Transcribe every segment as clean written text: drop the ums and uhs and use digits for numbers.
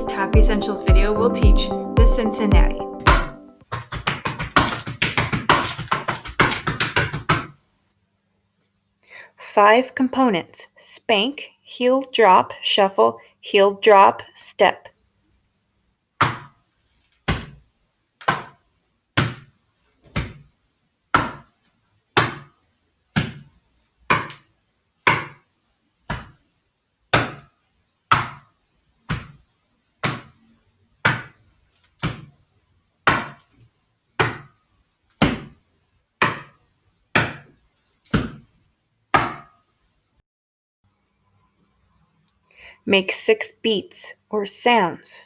Tappy Essentials video will teach the Cincinnati. Five components: spank, heel drop, shuffle, heel drop, step. Make 6 beats or sounds.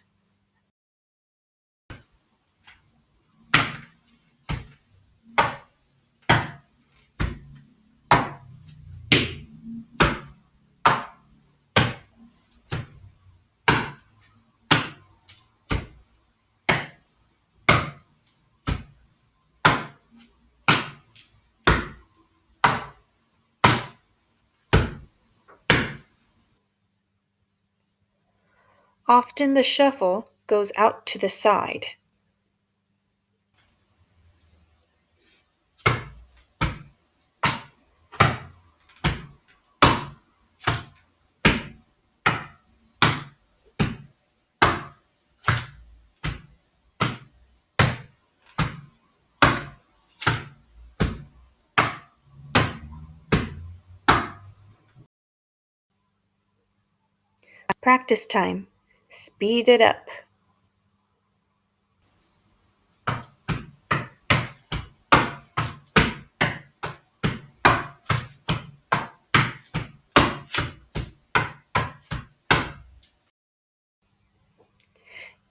Often the shuffle goes out to the side. Practice time. Speed it up.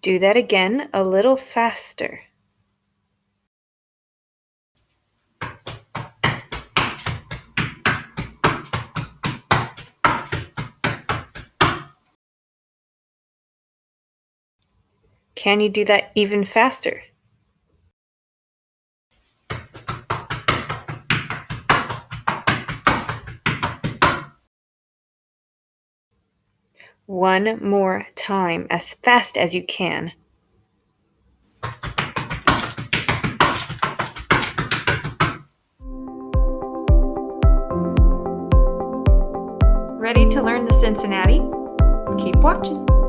Do that again a little faster. Can you do that even faster? One more time, as fast as you can. Ready to learn the Cincinnati? Keep watching.